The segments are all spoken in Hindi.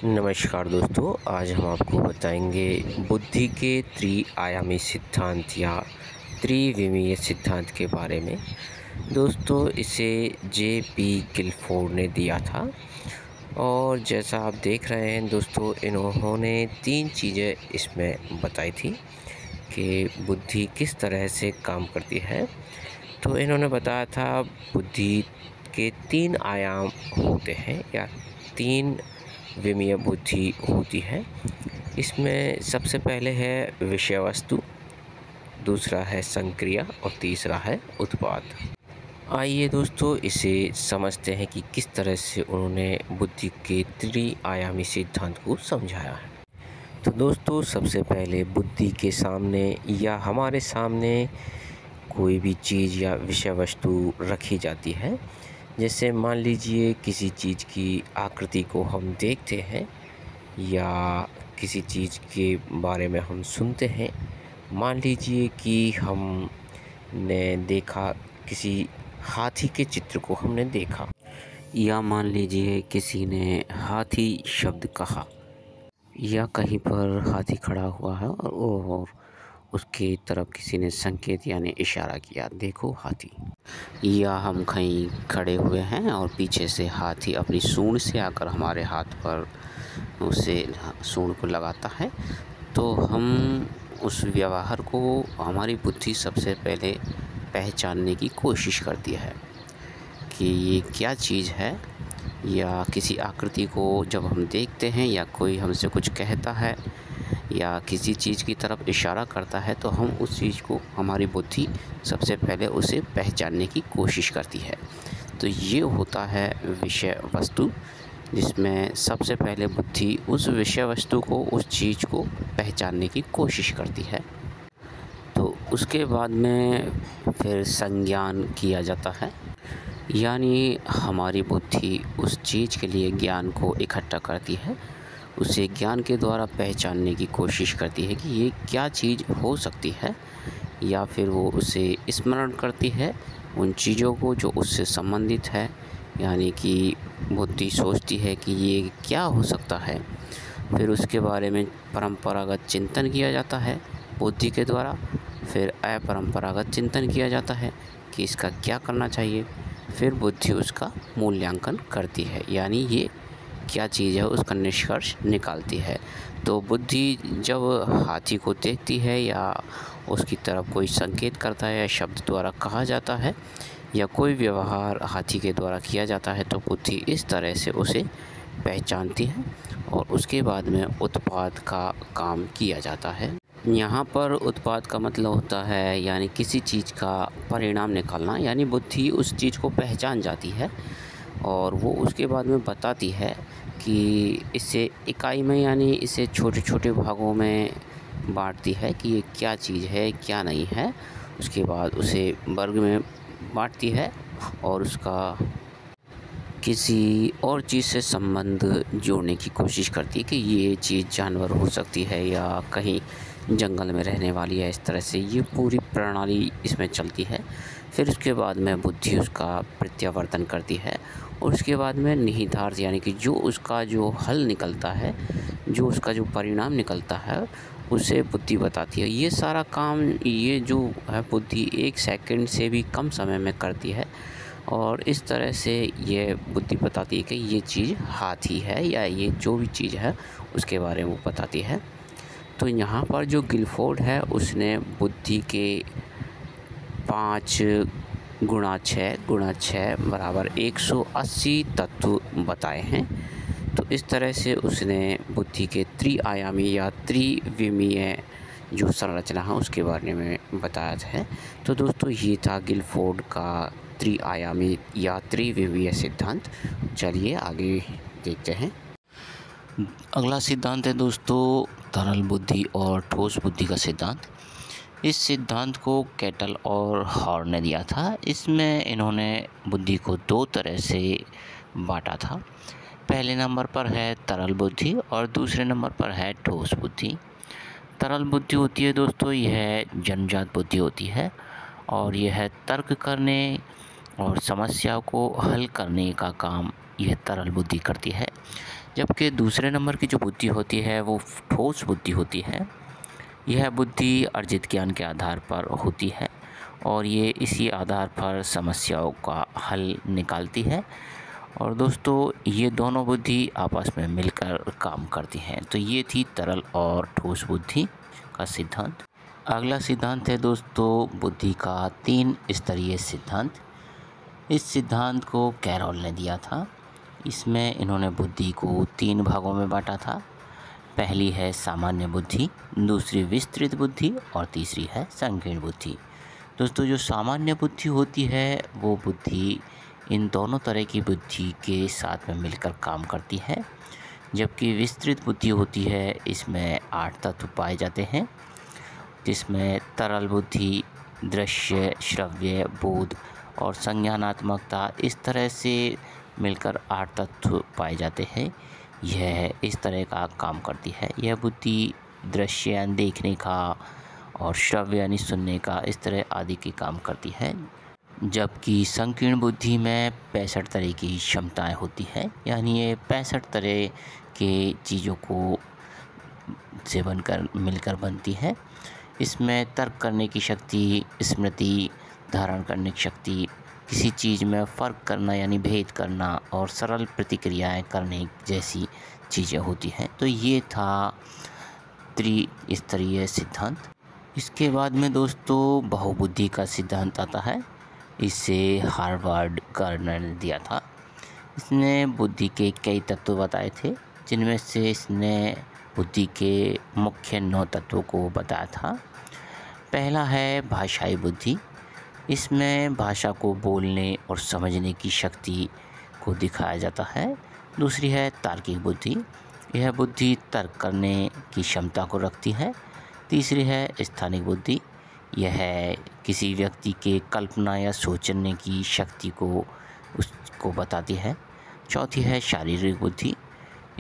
नमस्कार दोस्तों, आज हम आपको बताएंगे बुद्धि के त्रि-आयामी सिद्धांत या त्रिविमीय सिद्धांत के बारे में। दोस्तों, इसे जे.पी. गिलफोर्ड ने दिया था और जैसा आप देख रहे हैं दोस्तों, इन्होंने 3 चीज़ें इसमें बताई थी कि बुद्धि किस तरह से काम करती है। तो इन्होंने बताया था बुद्धि के 3 आयाम होते हैं या 3 विमीय बुद्धि होती है। इसमें सबसे पहले है विषय वस्तु, दूसरा है संक्रिया और तीसरा है उत्पाद। आइए दोस्तों, इसे समझते हैं कि किस तरह से उन्होंने बुद्धि के त्रि-आयामी सिद्धांत को समझाया है। तो दोस्तों, सबसे पहले बुद्धि के सामने या हमारे सामने कोई भी चीज़ या विषय वस्तु रखी जाती है। जैसे मान लीजिए किसी चीज़ की आकृति को हम देखते हैं या किसी चीज़ के बारे में हम सुनते हैं। मान लीजिए कि हमने देखा किसी हाथी के चित्र को हमने देखा, या मान लीजिए किसी ने हाथी शब्द कहा, या कहीं पर हाथी खड़ा हुआ है और उसके तरफ किसी ने संकेत यानी इशारा किया, देखो हाथी। या हम कहीं खड़े हुए हैं और पीछे से हाथी अपनी सूंड से आकर हमारे हाथ पर उसे सूंड को लगाता है, तो हम उस व्यवहार को हमारी बुद्धि सबसे पहले पहचानने की कोशिश करती है कि ये क्या चीज़ है। या किसी आकृति को जब हम देखते हैं या कोई हमसे कुछ कहता है या किसी चीज़ की तरफ इशारा करता है, तो हम उस चीज़ को, हमारी बुद्धि सबसे पहले उसे पहचानने की कोशिश करती है। तो ये होता है विषय वस्तु, जिसमें सबसे पहले बुद्धि उस विषय वस्तु को, उस चीज़ को पहचानने की कोशिश करती है। तो उसके बाद में फिर संज्ञान किया जाता है, यानी हमारी बुद्धि उस चीज़ के लिए ज्ञान को इकट्ठा करती है, उसे ज्ञान के द्वारा पहचानने की कोशिश करती है कि ये क्या चीज़ हो सकती है, या फिर वो उसे स्मरण करती है उन चीज़ों को जो उससे संबंधित है। यानी कि बुद्धि सोचती है कि ये क्या हो सकता है, फिर उसके बारे में परंपरागत चिंतन किया जाता है बुद्धि के द्वारा। फिर अपरंपरागत चिंतन किया जाता है कि इसका क्या करना चाहिए। फिर बुद्धि उसका मूल्यांकन करती है, यानी ये क्या चीज़ है उसका निष्कर्ष निकालती है। तो बुद्धि जब हाथी को देखती है या उसकी तरफ कोई संकेत करता है या शब्द द्वारा कहा जाता है या कोई व्यवहार हाथी के द्वारा किया जाता है, तो बुद्धि इस तरह से उसे पहचानती है और उसके बाद में उत्पाद का काम किया जाता है। यहाँ पर उत्पाद का मतलब होता है यानी किसी चीज़ का परिणाम निकालना, यानी बुद्धि उस चीज़ को पहचान जाती है और वो उसके बाद में बताती है कि इसे इकाई में, यानी इसे छोटे छोटे भागों में बांटती है कि ये क्या चीज़ है क्या नहीं है। उसके बाद उसे वर्ग में बांटती है और उसका किसी और चीज़ से संबंध जोड़ने की कोशिश करती है कि ये चीज़ जानवर हो सकती है या कहीं जंगल में रहने वाली है। इस तरह से ये पूरी प्रणाली इसमें चलती है। फिर उसके बाद में बुद्धि उसका प्रत्यावर्तन करती है और उसके बाद में निहितार्थ, यानी कि जो उसका जो हल निकलता है, जो उसका जो परिणाम निकलता है, उसे बुद्धि बताती है। ये सारा काम, ये जो है बुद्धि 1 सेकंड से भी कम समय में करती है और इस तरह से ये बुद्धि बताती है कि ये चीज़ हाथी है या ये जो भी चीज़ है उसके बारे में वो बताती है। तो यहाँ पर जो गिलफोर्ड है उसने बुद्धि के 5 गुणा 6 बराबर 180 तत्व बताए हैं। तो इस तरह से उसने बुद्धि के त्रि-आयामी या त्रिविमीय जो संरचना है उसके बारे में बताया है। तो दोस्तों, ये था गिलफोर्ड का त्रि-आयामी या त्रिविमीय सिद्धांत। चलिए आगे देखते हैं। अगला सिद्धांत है दोस्तों तरल बुद्धि और ठोस बुद्धि का सिद्धांत। इस सिद्धांत को कैटल और हॉर्न ने दिया था। इसमें इन्होंने बुद्धि को 2 तरह से बांटा था। पहले नंबर पर है तरल बुद्धि और दूसरे नंबर पर है ठोस बुद्धि। तरल बुद्धि होती है दोस्तों, यह जन्मजात बुद्धि होती है और यह तर्क करने और समस्या को हल करने का काम यह तरल बुद्धि करती है। जबकि दूसरे नंबर की जो बुद्धि होती है वो ठोस बुद्धि होती है। यह बुद्धि अर्जित ज्ञान के आधार पर होती है और ये इसी आधार पर समस्याओं का हल निकालती है। और दोस्तों, ये दोनों बुद्धि आपस में मिलकर काम करती हैं। तो ये थी तरल और ठोस बुद्धि का सिद्धांत। अगला सिद्धांत है दोस्तों बुद्धि का 3 स्तरीय सिद्धांत। इस सिद्धांत को कैरोल ने दिया था। इसमें इन्होंने बुद्धि को 3 भागों में बांटा था। पहली है सामान्य बुद्धि, दूसरी विस्तृत बुद्धि और तीसरी है संकीर्ण बुद्धि। दोस्तों, जो सामान्य बुद्धि होती है वो बुद्धि इन दोनों तरह की बुद्धि के साथ में मिलकर काम करती है। जबकि विस्तृत बुद्धि होती है, इसमें 8 तत्व पाए जाते हैं, जिसमें तरल बुद्धि, दृश्य, श्रव्य, बोध और संज्ञानात्मकता इस तरह से मिलकर 8 तत्व पाए जाते हैं। यह इस तरह का काम करती है। यह बुद्धि दृश्य यानी देखने का और श्रव्य यानी सुनने का इस तरह आदि के काम करती है। जबकि संकीर्ण बुद्धि में 65 तरह की क्षमताएं होती हैं, यानी ये 65 तरह के चीज़ों को से बनकर मिलकर बनती है। इसमें तर्क करने की शक्ति, स्मृति धारण करने की शक्ति, किसी चीज़ में फ़र्क करना यानी भेद करना और सरल प्रतिक्रियाएं करने जैसी चीज़ें होती हैं। तो ये था त्रिस्तरीय सिद्धांत। इसके बाद में दोस्तों बहुबुद्धि का सिद्धांत आता है। इसे हार्वर्ड गार्डनर ने दिया था। इसने बुद्धि के कई तत्व बताए थे, जिनमें से इसने बुद्धि के मुख्य 9 तत्वों को बताया था। पहला है भाषाई बुद्धि। इसमें भाषा को बोलने और समझने की शक्ति को दिखाया जाता है। दूसरी है तार्किक बुद्धि। यह बुद्धि तर्क करने की क्षमता को रखती है। तीसरी है स्थानिक बुद्धि। यह किसी व्यक्ति के कल्पना या सोचने की शक्ति को उसको बताती है। चौथी है शारीरिक बुद्धि।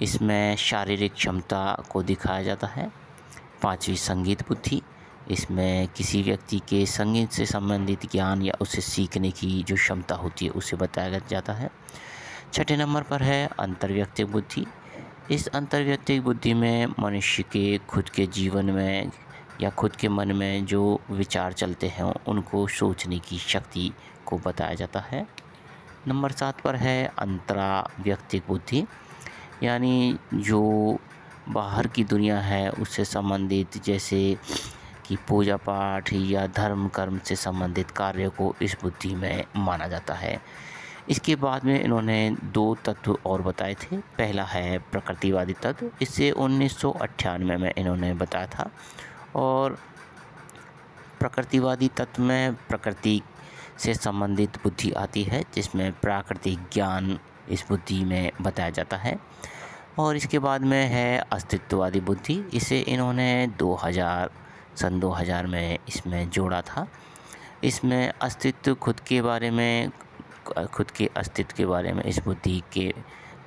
इसमें शारीरिक क्षमता को दिखाया जाता है। पांचवी संगीत बुद्धि। इसमें किसी व्यक्ति के संगीत से संबंधित ज्ञान या उसे सीखने की जो क्षमता होती है उसे बताया जाता है। छठे नंबर पर है अंतर्वैयक्तिक बुद्धि। इस अंतर्वैयक्तिक बुद्धि में मनुष्य के खुद के जीवन में या खुद के मन में जो विचार चलते हैं उनको सोचने की शक्ति को बताया जाता है। नंबर 7 पर है अंतरावैयक्तिक बुद्धि, यानी जो बाहर की दुनिया है उससे संबंधित, जैसे कि पूजा पाठ या धर्म कर्म से संबंधित कार्य को इस बुद्धि में माना जाता है। इसके बाद में इन्होंने 2 तत्व और बताए थे। पहला है प्रकृतिवादी तत्व। इसे 1998 में इन्होंने बताया था। और प्रकृतिवादी तत्व में प्रकृति से संबंधित बुद्धि आती है, जिसमें प्राकृतिक ज्ञान इस बुद्धि में बताया जाता है। और इसके बाद में है अस्तित्ववादी बुद्धि। इसे इन्होंने सन 2000 में इसमें जोड़ा था। इसमें अस्तित्व खुद के अस्तित्व के बारे में इस बुद्धि के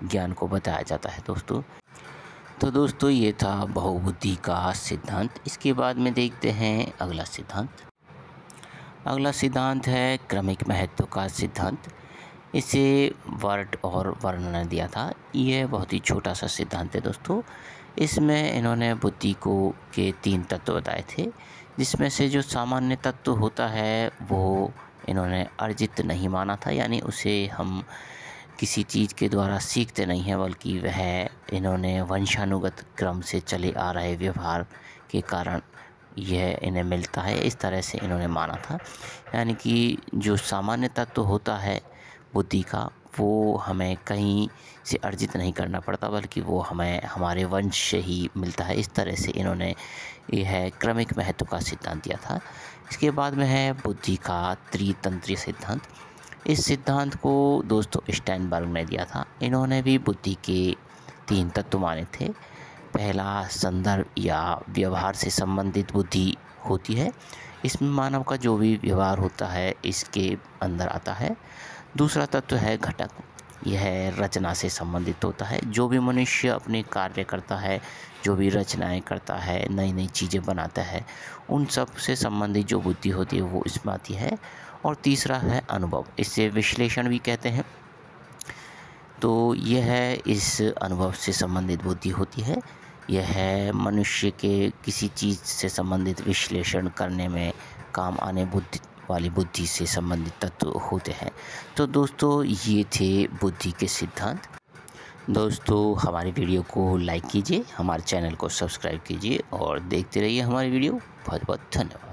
ज्ञान को बताया जाता है दोस्तों। तो दोस्तों, ये था बहुबुद्धि का सिद्धांत। इसके बाद में देखते हैं अगला सिद्धांत। अगला सिद्धांत है क्रमिक महत्व का सिद्धांत। इसे वर्ड और वर्णन ने दिया था। यह बहुत ही छोटा सा सिद्धांत है दोस्तों। इसमें इन्होंने बुद्धि के 3 तत्व बताए थे, जिसमें से जो सामान्य तत्व होता है वो इन्होंने अर्जित नहीं माना था, यानी उसे हम किसी चीज़ के द्वारा सीखते नहीं हैं, बल्कि वह इन्होंने वंशानुगत क्रम से चले आ रहे व्यवहार के कारण यह इन्हें मिलता है, इस तरह से इन्होंने माना था। यानी कि जो सामान्य तत्व होता है बुद्धि का, वो हमें कहीं से अर्जित नहीं करना पड़ता, बल्कि वो हमें हमारे वंश से ही मिलता है। इस तरह से इन्होंने यह क्रमिक महत्व का सिद्धांत दिया था। इसके बाद में है बुद्धि का त्रितंत्रीय सिद्धांत। इस सिद्धांत को दोस्तों स्टैनबर्ग ने दिया था। इन्होंने भी बुद्धि के 3 तत्व माने थे। पहला संदर्भ या व्यवहार से संबंधित बुद्धि होती है। इसमें मानव का जो भी व्यवहार होता है इसके अंदर आता है। दूसरा तत्व है घटक। यह रचना से संबंधित होता है। जो भी मनुष्य अपने कार्य करता है, जो भी रचनाएं करता है, नई नई चीज़ें बनाता है, उन सब से संबंधित जो बुद्धि होती है वो इसमें आती है। और तीसरा है अनुभव। इसे विश्लेषण भी कहते हैं। तो यह इस अनुभव से संबंधित बुद्धि होती है। यह मनुष्य के किसी चीज़ से संबंधित विश्लेषण करने में काम आने वाली बुद्धि से संबंधित तत्व होते हैं। तो दोस्तों ये थे बुद्धि के सिद्धांत। दोस्तों हमारी वीडियो को लाइक कीजिए, हमारे चैनल को सब्सक्राइब कीजिए और देखते रहिए हमारी वीडियो। बहुत बहुत धन्यवाद।